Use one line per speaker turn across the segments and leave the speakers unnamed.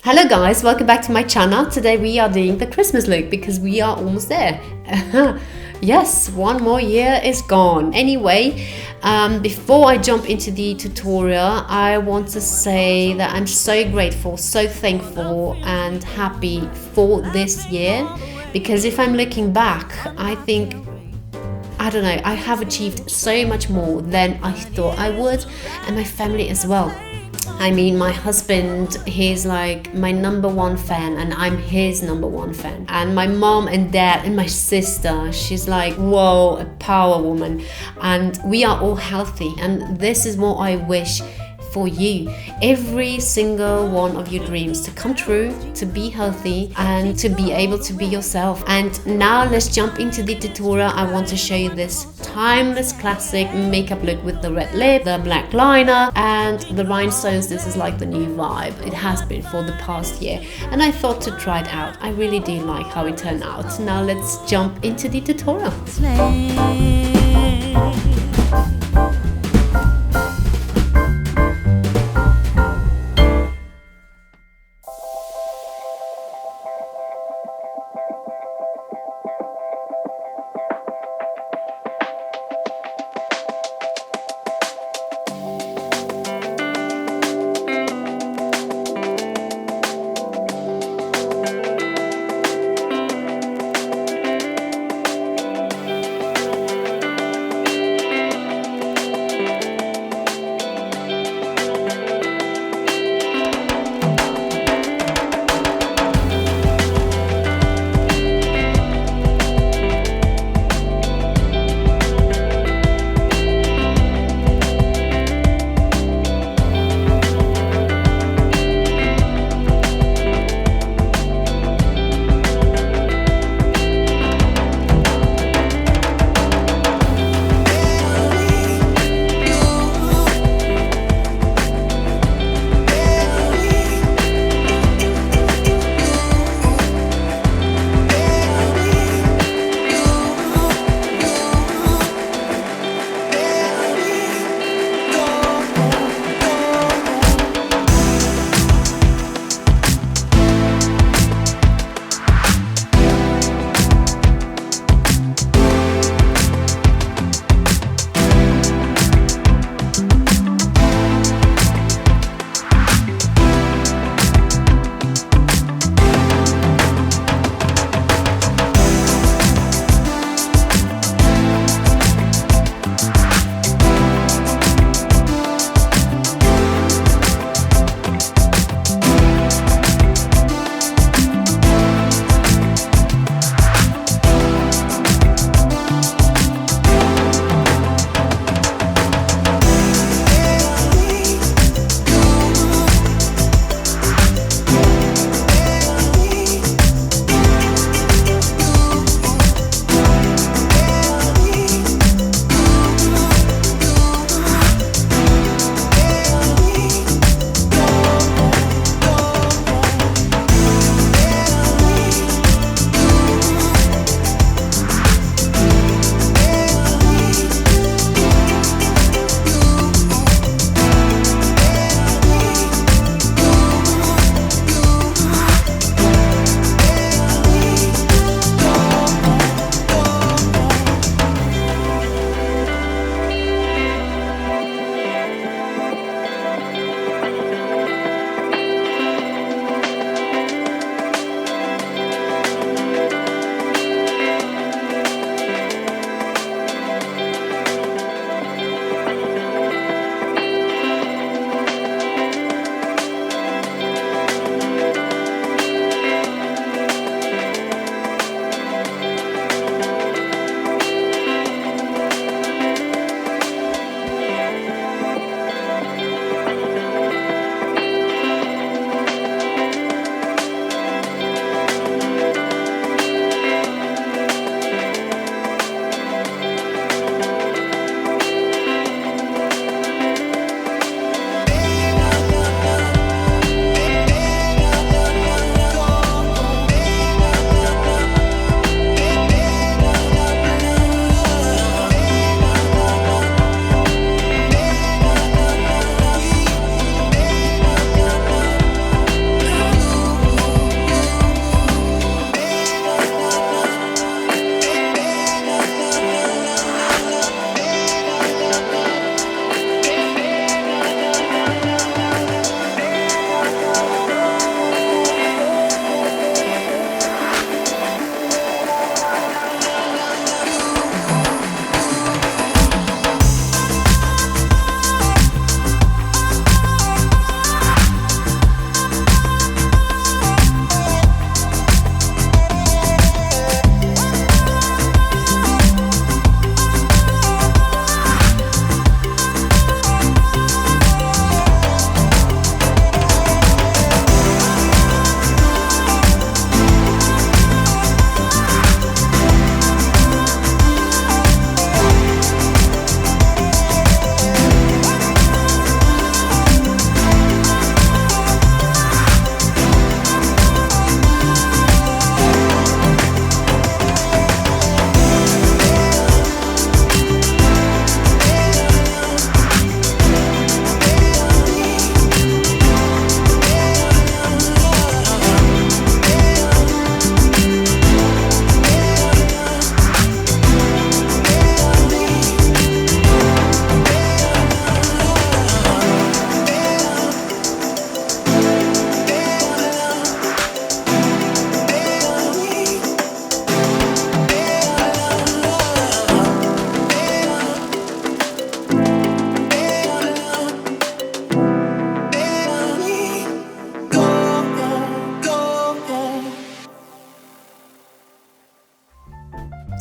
Hello guys, welcome back to my channel. Today we are doing the Christmas look because we are almost there. Yes, one more year is gone. Anyway, before I jump into the tutorial, I want to say that I'm so grateful, so thankful and happy for this year, because if I'm looking back, I think, I don't know, I have achieved so much more than I thought I would, and my family as well. I mean, my husband, he's like my #1 fan and I'm his #1 fan. And my mom and dad and my sister, she's like, whoa, a power woman. And we are all healthy. And this is what I wish for you. Every single one of your dreams to come true, to be healthy and to be able to be yourself. And now let's jump into the tutorial. I want to show you this timeless classic makeup look with the red lip, the black liner and the rhinestones. This is like the new vibe. It has been for the past year and I thought to try it out. I really do like how it turned out. Now let's jump into the tutorial.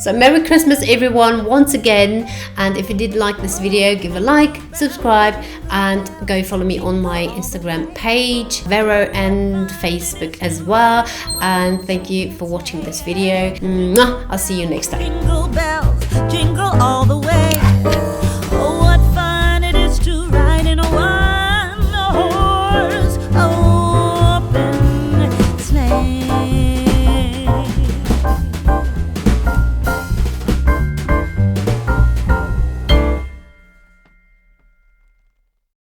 So Merry Christmas everyone once again, and if you did like this video, give a like, subscribe, and go follow me on my Instagram page, VERO, and Facebook as well. And thank you for watching this video. Mwah! I'll see you next time.